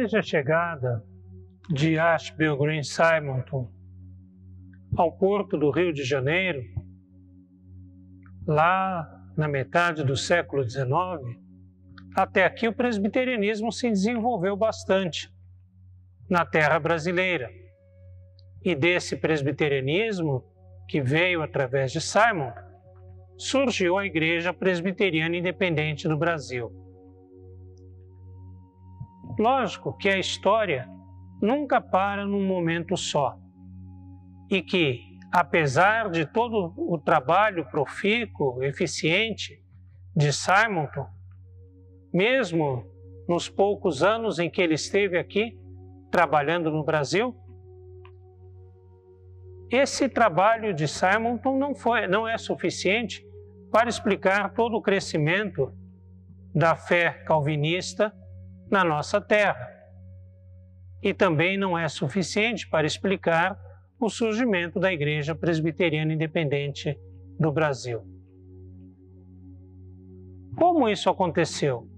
Desde a chegada de Ashby Green Simonton ao porto do Rio de Janeiro, lá na metade do século XIX, até aqui o presbiterianismo se desenvolveu bastante na terra brasileira. E desse presbiterianismo, que veio através de Simon, surgiu a Igreja Presbiteriana Independente do Brasil. Lógico que a história nunca para num momento só e que, apesar de todo o trabalho profícuo, eficiente de Simonton, mesmo nos poucos anos em que ele esteve aqui trabalhando no Brasil, esse trabalho de Simonton não é suficiente para explicar todo o crescimento da fé calvinista na nossa terra. E também não é suficiente para explicar o surgimento da Igreja Presbiteriana Independente do Brasil. Como isso aconteceu?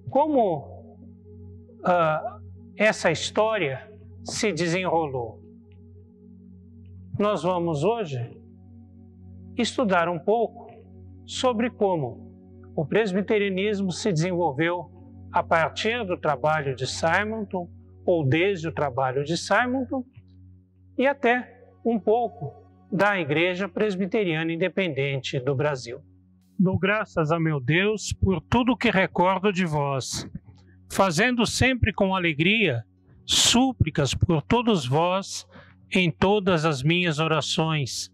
Como essa história se desenrolou? Nós vamos hoje estudar um pouco sobre como o presbiterianismo se desenvolveu a partir do trabalho de Simonton, ou desde o trabalho de Simonton, e até um pouco da Igreja Presbiteriana Independente do Brasil. Dou graças a meu Deus por tudo que recordo de vós, fazendo sempre com alegria súplicas por todos vós em todas as minhas orações,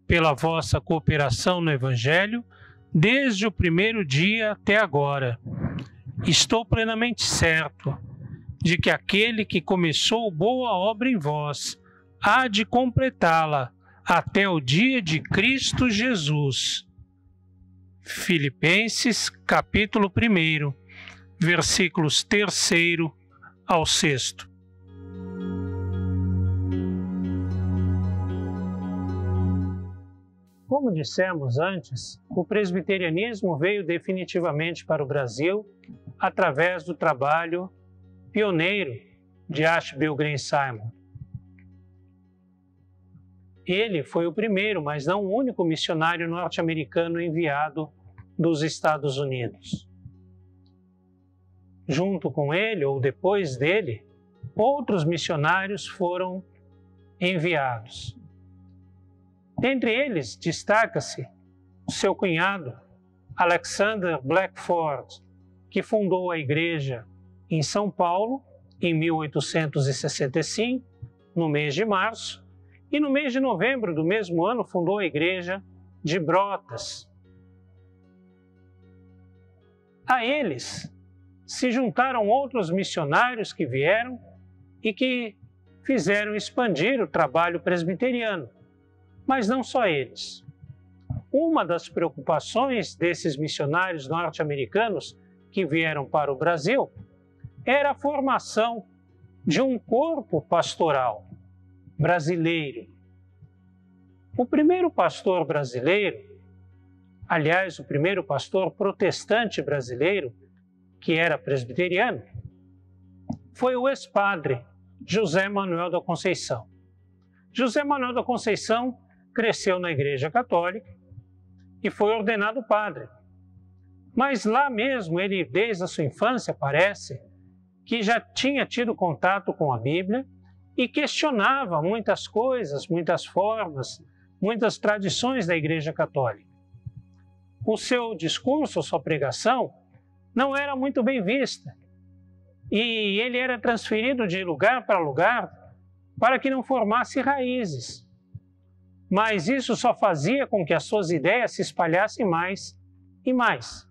pela vossa cooperação no Evangelho, desde o primeiro dia até agora. Estou plenamente certo de que aquele que começou boa obra em vós há de completá-la até o dia de Cristo Jesus. Filipenses, capítulo 1, versículos 3 ao 6. Como dissemos antes, o presbiterianismo veio definitivamente para o Brasil através do trabalho pioneiro de Ashby Green Simonton. Ele foi o primeiro, mas não o único missionário norte-americano enviado dos Estados Unidos. Junto com ele, ou depois dele, outros missionários foram enviados. Dentre eles, destaca-se o seu cunhado, Alexander Blackford, que fundou a igreja em São Paulo em 1865, no mês de março, e no mês de novembro do mesmo ano fundou a igreja de Brotas. A eles se juntaram outros missionários que vieram e que fizeram expandir o trabalho presbiteriano. Mas não só eles. Uma das preocupações desses missionários norte-americanos que vieram para o Brasil era a formação de um corpo pastoral brasileiro. O primeiro pastor brasileiro, aliás, o primeiro pastor protestante brasileiro, que era presbiteriano, foi o ex-padre José Manuel da Conceição. José Manuel da Conceição cresceu na Igreja Católica e foi ordenado padre. Mas lá mesmo, ele, desde a sua infância, parece que já tinha tido contato com a Bíblia e questionava muitas coisas, muitas formas, muitas tradições da Igreja Católica. O seu discurso, sua pregação, não era muito bem vista. E ele era transferido de lugar para lugar para que não formasse raízes. Mas isso só fazia com que as suas ideias se espalhassem mais e mais.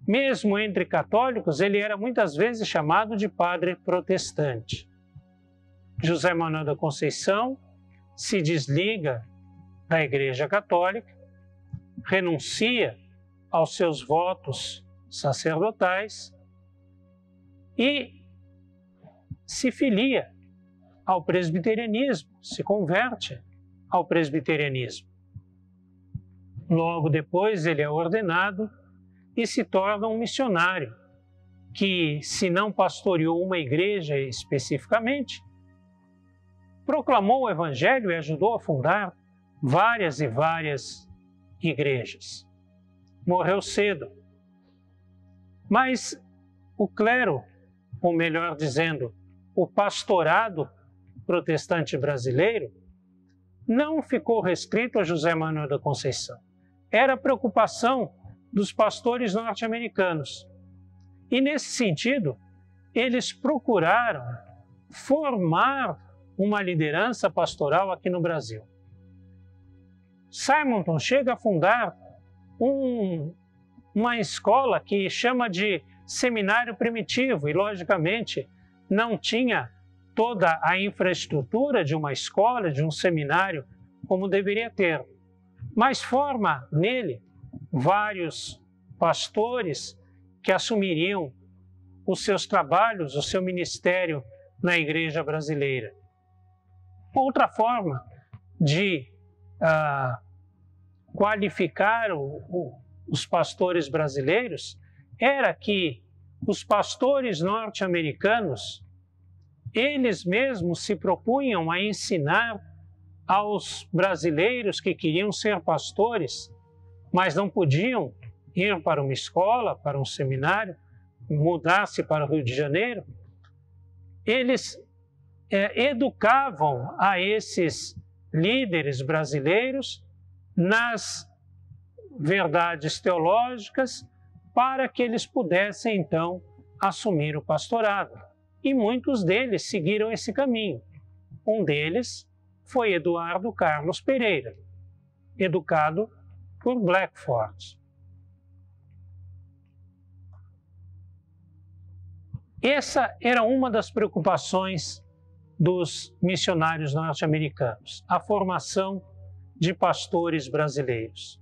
Mesmo entre católicos, ele era muitas vezes chamado de padre protestante. José Manuel da Conceição se desliga da Igreja Católica, renuncia aos seus votos sacerdotais e se filia ao presbiterianismo, se converte ao presbiterianismo. Logo depois ele é ordenado e se torna um missionário que, se não pastoreou uma igreja especificamente, proclamou o Evangelho e ajudou a fundar várias e várias igrejas. Morreu cedo. Mas o clero, ou melhor dizendo, o pastorado protestante brasileiro, não ficou restrito a José Manuel da Conceição. Era a preocupação dos pastores norte-americanos. E, nesse sentido, eles procuraram formar uma liderança pastoral aqui no Brasil. Simonton chega a fundar uma escola que chama de seminário primitivo e, logicamente, não tinha toda a infraestrutura de uma escola, de um seminário, como deveria ter. Mas forma nele vários pastores que assumiriam os seus trabalhos, o seu ministério na igreja brasileira. Outra forma de qualificar os pastores brasileiros era que os pastores norte-americanos, eles mesmos se propunham a ensinar aos brasileiros que queriam ser pastores, mas não podiam ir para uma escola, para um seminário, mudar-se para o Rio de Janeiro. Eles educavam a esses líderes brasileiros nas verdades teológicas para que eles pudessem, então, assumir o pastorado. E muitos deles seguiram esse caminho. Um deles foi Eduardo Carlos Pereira, educado por Blackford. Essa era uma das preocupações dos missionários norte-americanos, a formação de pastores brasileiros.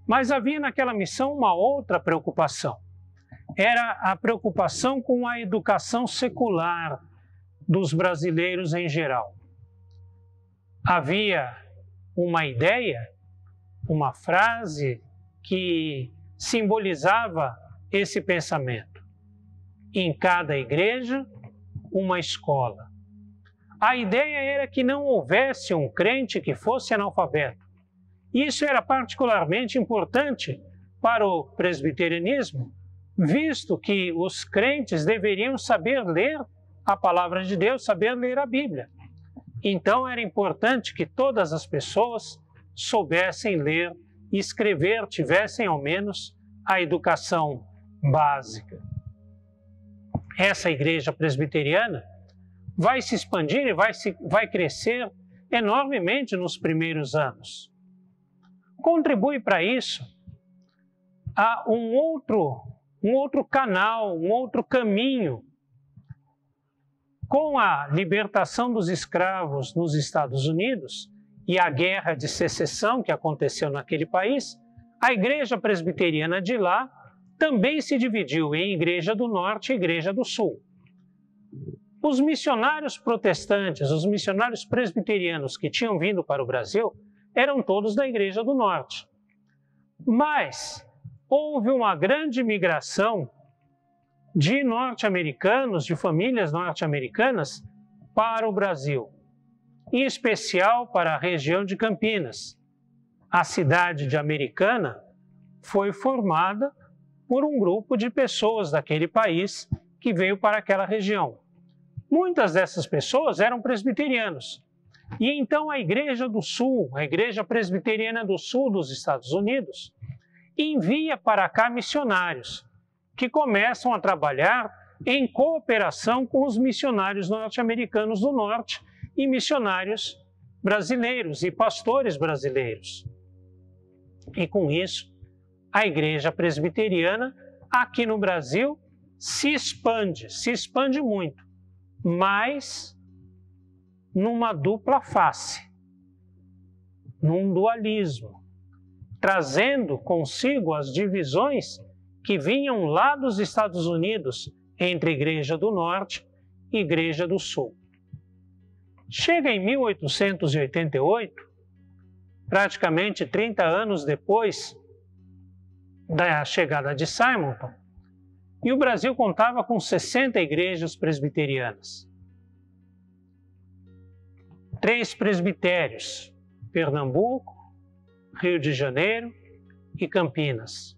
Mas havia naquela missão uma outra preocupação. Era a preocupação com a educação secular dos brasileiros em geral. Havia uma ideia, uma frase que simbolizava esse pensamento. Em cada igreja, uma escola. A ideia era que não houvesse um crente que fosse analfabeto. Isso era particularmente importante para o presbiterianismo, visto que os crentes deveriam saber ler a palavra de Deus, saber ler a Bíblia. Então era importante que todas as pessoas soubessem ler e escrever, tivessem ao menos a educação básica. Essa igreja presbiteriana vai se expandir e vai crescer enormemente nos primeiros anos. Contribui para isso a um outro canal, um outro caminho. Com a libertação dos escravos nos Estados Unidos e a guerra de secessão que aconteceu naquele país, a igreja presbiteriana de lá também se dividiu em Igreja do Norte e Igreja do Sul. Os missionários protestantes, os missionários presbiterianos que tinham vindo para o Brasil, eram todos da Igreja do Norte. Mas houve uma grande migração de norte-americanos, de famílias norte-americanas, para o Brasil, em especial para a região de Campinas. A cidade de Americana foi formada por um grupo de pessoas daquele país que veio para aquela região. Muitas dessas pessoas eram presbiterianos. E então a Igreja do Sul, a Igreja Presbiteriana do Sul dos Estados Unidos, envia para cá missionários que começam a trabalhar em cooperação com os missionários norte-americanos do Norte e missionários brasileiros e pastores brasileiros. E com isso, a Igreja Presbiteriana aqui no Brasil se expande muito, mas numa dupla face, num dualismo, trazendo consigo as divisões que vinham lá dos Estados Unidos entre Igreja do Norte e Igreja do Sul. Chega em 1888, praticamente 30 anos depois da chegada de Simonton, e o Brasil contava com 60 igrejas presbiterianas. 3 presbitérios, Pernambuco, Rio de Janeiro e Campinas.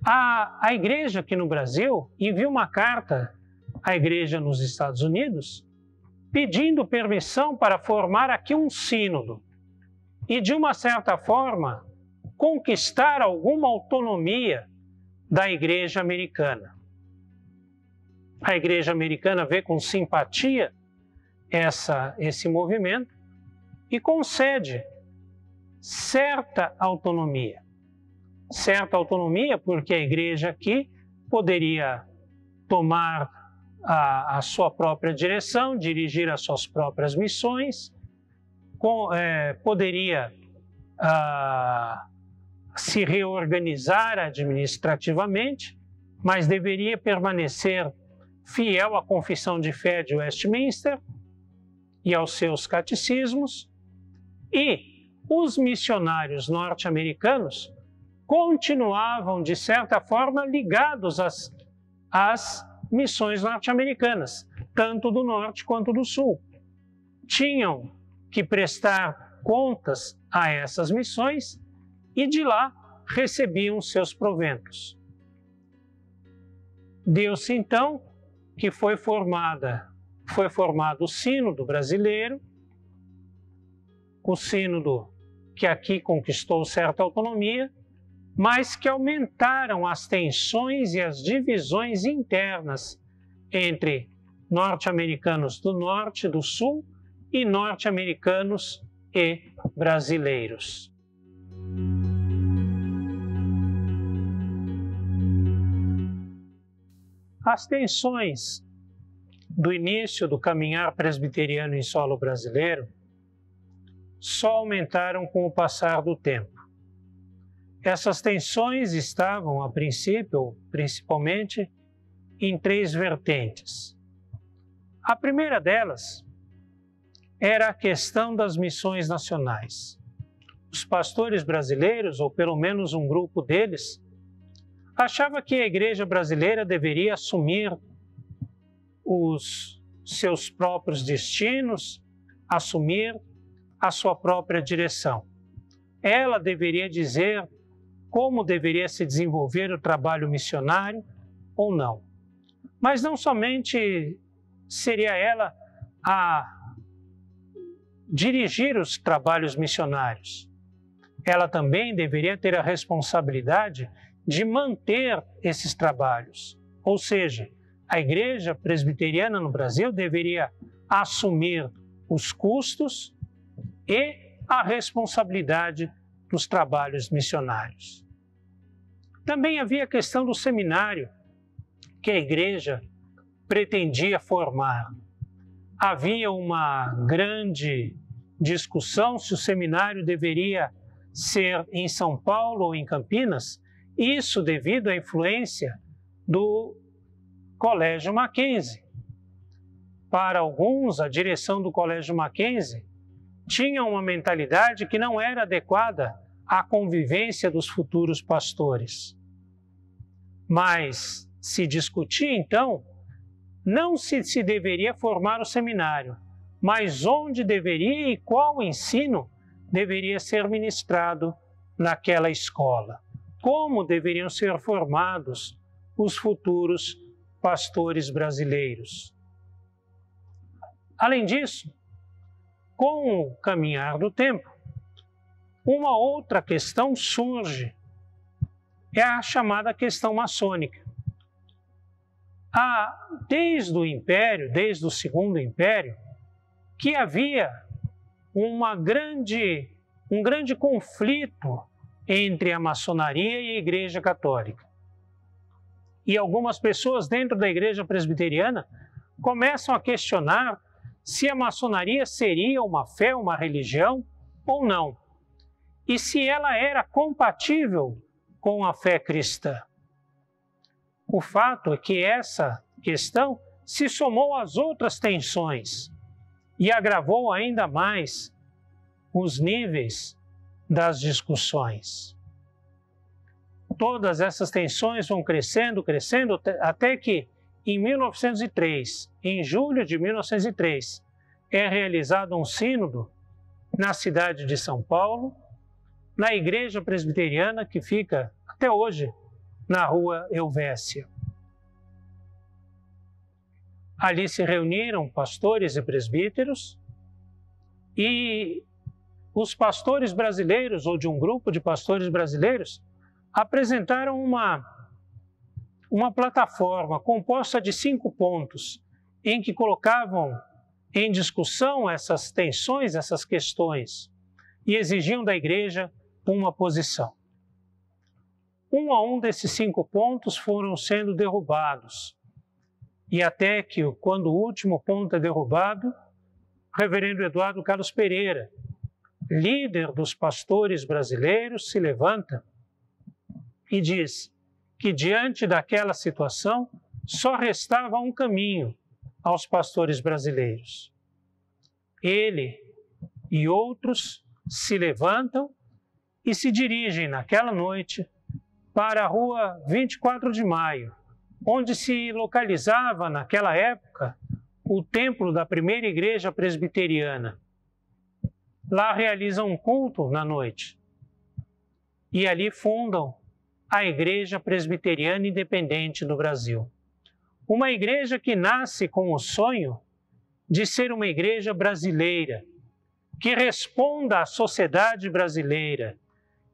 A igreja aqui no Brasil enviou uma carta à igreja nos Estados Unidos pedindo permissão para formar aqui um sínodo e, de uma certa forma, conquistar alguma autonomia da igreja americana. A igreja americana vê com simpatia esse movimento e concede certa autonomia. Certa autonomia porque a igreja aqui poderia tomar a sua própria direção, dirigir as suas próprias missões, poderia se reorganizar administrativamente, mas deveria permanecer fiel à Confissão de Fé de Westminster e aos seus catecismos, e os missionários norte-americanos continuavam, de certa forma, ligados às missões norte-americanas, tanto do norte quanto do sul. Tinham que prestar contas a essas missões e de lá recebiam seus proventos. Deu-se então que foi formado o Sínodo Brasileiro, o Sínodo que aqui conquistou certa autonomia, mas que aumentaram as tensões e as divisões internas entre norte-americanos do norte e do sul e norte-americanos e brasileiros. As tensões do início do caminhar presbiteriano em solo brasileiro só aumentaram com o passar do tempo. Essas tensões estavam, a princípio, principalmente, em 3 vertentes. A primeira delas era a questão das missões nacionais. Os pastores brasileiros, ou pelo menos um grupo deles, achava que a igreja brasileira deveria assumir os seus próprios destinos, assumir a sua própria direção. Ela deveria dizer como deveria se desenvolver o trabalho missionário ou não. Mas não somente seria ela a dirigir os trabalhos missionários, ela também deveria ter a responsabilidade de manter esses trabalhos. Ou seja, a igreja presbiteriana no Brasil deveria assumir os custos e a responsabilidade dos trabalhos missionários. Também havia a questão do seminário que a igreja pretendia formar. Havia uma grande discussão se o seminário deveria ser em São Paulo ou em Campinas, isso devido à influência do Colégio Mackenzie. Para alguns, a direção do Colégio Mackenzie tinha uma mentalidade que não era adequada à convivência dos futuros pastores. Mas se discutia, então, não se deveria formar o seminário, mas onde deveria e qual ensino deveria ser ministrado naquela escola. Como deveriam ser formados os futuros pastores brasileiros. Além disso, com o caminhar do tempo, uma outra questão surge, é a chamada questão maçônica. Desde o Império, desde o Segundo Império, que havia um grande conflito entre a maçonaria e a Igreja Católica. E algumas pessoas dentro da Igreja Presbiteriana começam a questionar se a maçonaria seria uma fé, uma religião ou não, e se ela era compatível com a fé cristã. O fato é que essa questão se somou às outras tensões e agravou ainda mais os níveis das discussões. todas essas tensões vão crescendo, crescendo, até que em 1903, em julho de 1903, é realizado um sínodo na cidade de São Paulo, na igreja presbiteriana que fica até hoje na rua Helvécia. Ali se reuniram pastores e presbíteros e os pastores brasileiros, ou de um grupo de pastores brasileiros, apresentaram uma plataforma composta de 5 pontos em que colocavam em discussão essas tensões, essas questões, e exigiam da igreja uma posição. Um a um desses 5 pontos foram sendo derrubados, e até que, quando o último ponto é derrubado, o reverendo Eduardo Carlos Pereira, líder dos pastores brasileiros, se levanta e diz que, diante daquela situação, só restava um caminho aos pastores brasileiros. Ele e outros se levantam e se dirigem naquela noite para a rua 24 de Maio, onde se localizava naquela época o templo da primeira igreja presbiteriana. Lá realizam um culto na noite e ali fundam a Igreja Presbiteriana Independente do Brasil. Uma igreja que nasce com o sonho de ser uma igreja brasileira, que responda à sociedade brasileira,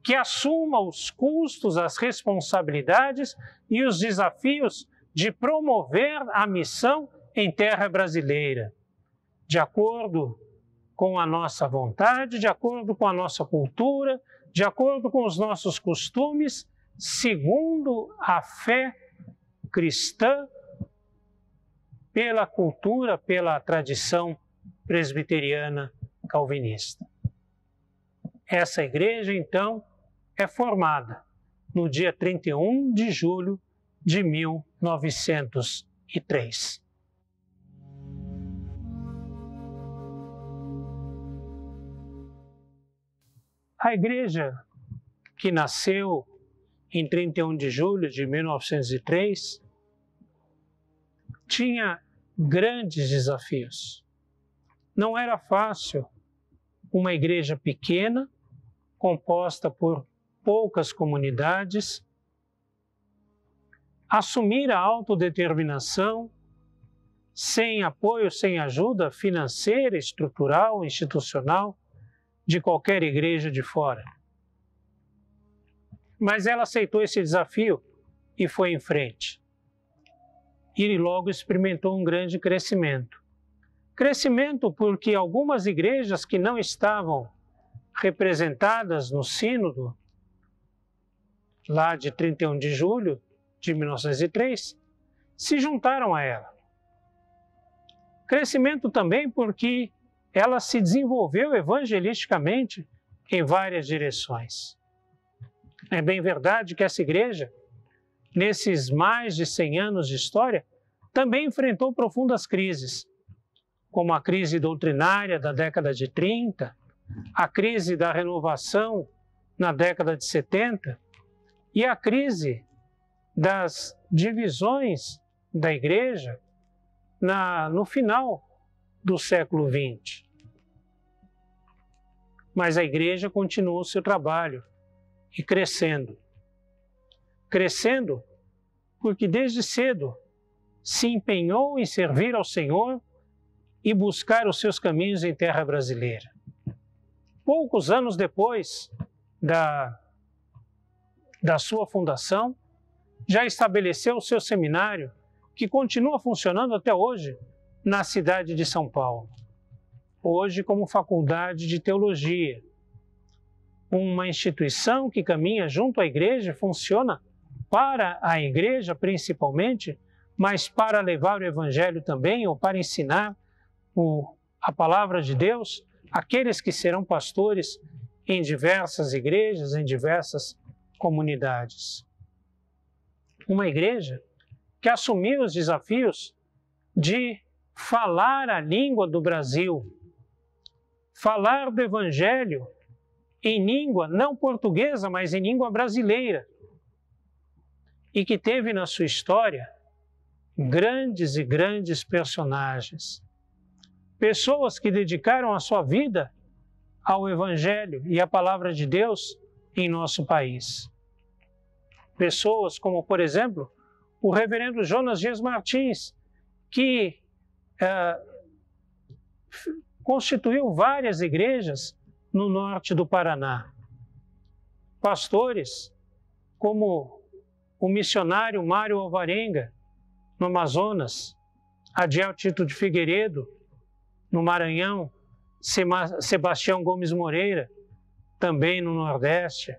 que assuma os custos, as responsabilidades e os desafios de promover a missão em terra brasileira, de acordo com a nossa vontade, de acordo com a nossa cultura, de acordo com os nossos costumes, segundo a fé cristã, pela cultura, pela tradição presbiteriana calvinista. Essa igreja, então, é formada no dia 31 de julho de 1903. A igreja que nasceu em 31 de julho de 1903 tinha grandes desafios. Não era fácil uma igreja pequena, composta por poucas comunidades, assumir a autodeterminação sem apoio, sem ajuda financeira, estrutural, institucional de qualquer igreja de fora. Mas ela aceitou esse desafio e foi em frente. E logo experimentou um grande crescimento. Crescimento porque algumas igrejas que não estavam representadas no sínodo, lá de 31 de julho de 1903, se juntaram a ela. Crescimento também porque ela se desenvolveu evangelisticamente em várias direções. É bem verdade que essa igreja, nesses mais de 100 anos de história, também enfrentou profundas crises, como a crise doutrinária da década de 30, a crise da renovação na década de 70 e a crise das divisões da igreja no final do século XX. Mas a igreja continuou o seu trabalho e crescendo. Crescendo porque desde cedo se empenhou em servir ao Senhor e buscar os seus caminhos em terra brasileira. Poucos anos depois da sua fundação, já estabeleceu o seu seminário, que continua funcionando até hoje na cidade de São Paulo. Hoje como faculdade de teologia. Uma instituição que caminha junto à igreja, funciona para a igreja principalmente, mas para levar o evangelho também, ou para ensinar a palavra de Deus àqueles que serão pastores em diversas igrejas, em diversas comunidades. Uma igreja que assumiu os desafios de falar a língua do Brasil, falar do evangelho em língua não portuguesa, mas em língua brasileira, e que teve na sua história grandes e grandes personagens. Pessoas que dedicaram a sua vida ao Evangelho e à Palavra de Deus em nosso país. Pessoas como, por exemplo, o reverendo Jonas Dias Martins, que constituiu várias igrejas no norte do Paraná. Pastores como o missionário Mário Alvarenga, no Amazonas, Adiel Tito de Figueiredo, no Maranhão, Sebastião Gomes Moreira, também no Nordeste.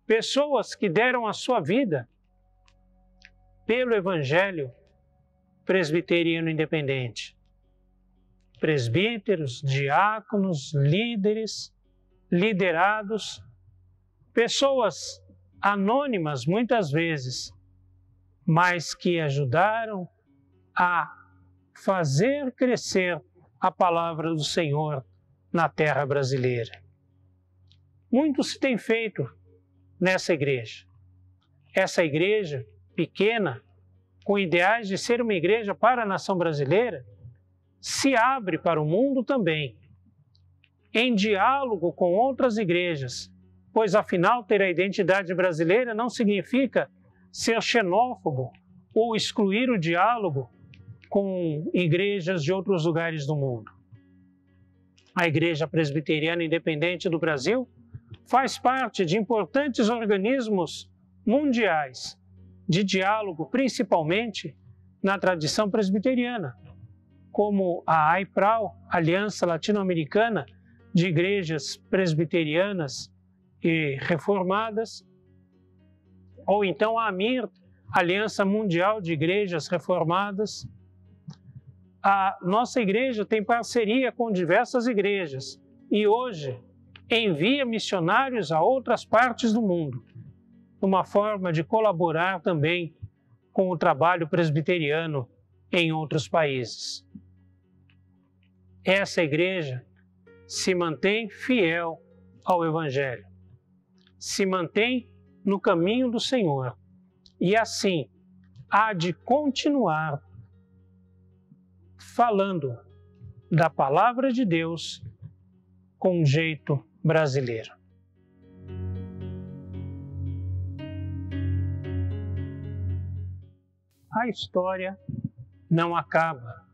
Pessoas que deram a sua vida pelo Evangelho presbiteriano independente. Presbíteros, diáconos, líderes, liderados, pessoas anônimas muitas vezes, mas que ajudaram a fazer crescer a palavra do Senhor na terra brasileira. Muito se tem feito nessa igreja. Essa igreja pequena, com ideais de ser uma igreja para a nação brasileira, se abre para o mundo também, em diálogo com outras igrejas, pois afinal ter a identidade brasileira não significa ser xenófobo ou excluir o diálogo com igrejas de outros lugares do mundo. A Igreja Presbiteriana Independente do Brasil faz parte de importantes organismos mundiais de diálogo, principalmente na tradição presbiteriana, como a AIPRAL, Aliança Latino-Americana de Igrejas Presbiterianas e Reformadas, ou então a AMIR, Aliança Mundial de Igrejas Reformadas. A nossa igreja tem parceria com diversas igrejas e hoje envia missionários a outras partes do mundo, uma forma de colaborar também com o trabalho presbiteriano em outros países. Essa igreja se mantém fiel ao Evangelho, se mantém no caminho do Senhor e assim há de continuar falando da palavra de Deus com um jeito brasileiro. A história não acaba,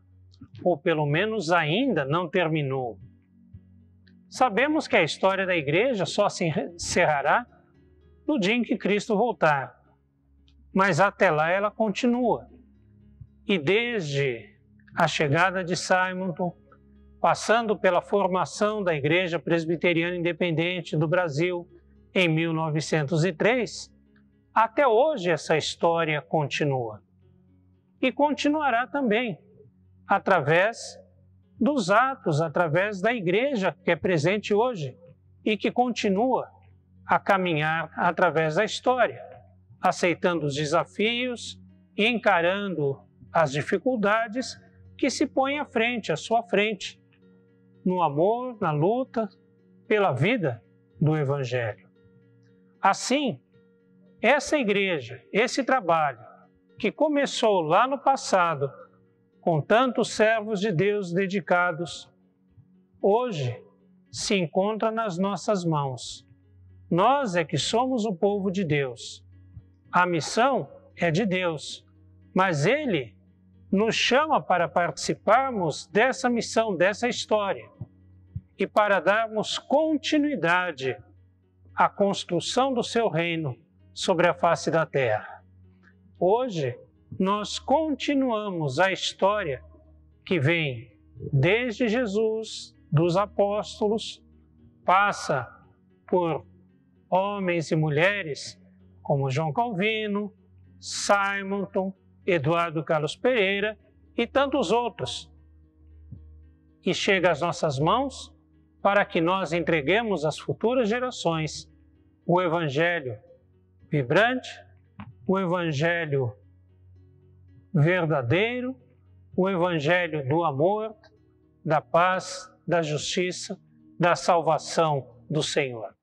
ou pelo menos ainda não terminou. Sabemos que a história da igreja só se encerrará no dia em que Cristo voltar, mas até lá ela continua. E desde a chegada de Simonton, passando pela formação da Igreja Presbiteriana Independente do Brasil em 1903, até hoje essa história continua. E continuará também através dos atos, através da igreja que é presente hoje e que continua a caminhar através da história, aceitando os desafios e encarando as dificuldades que se põem à sua frente, no amor, na luta pela vida do Evangelho. Assim, essa igreja, esse trabalho que começou lá no passado, com tantos servos de Deus dedicados, hoje se encontra nas nossas mãos. Nós é que somos o povo de Deus. A missão é de Deus, mas Ele nos chama para participarmos dessa missão, dessa história, e para darmos continuidade à construção do seu reino sobre a face da terra. Hoje, nós continuamos a história que vem desde Jesus, dos apóstolos, passa por homens e mulheres como João Calvino, Simonton, Eduardo Carlos Pereira e tantos outros, e chega às nossas mãos para que nós entreguemos às futuras gerações o Evangelho vibrante, o Evangelho verdadeiro, o Evangelho do amor, da paz, da justiça, da salvação do Senhor.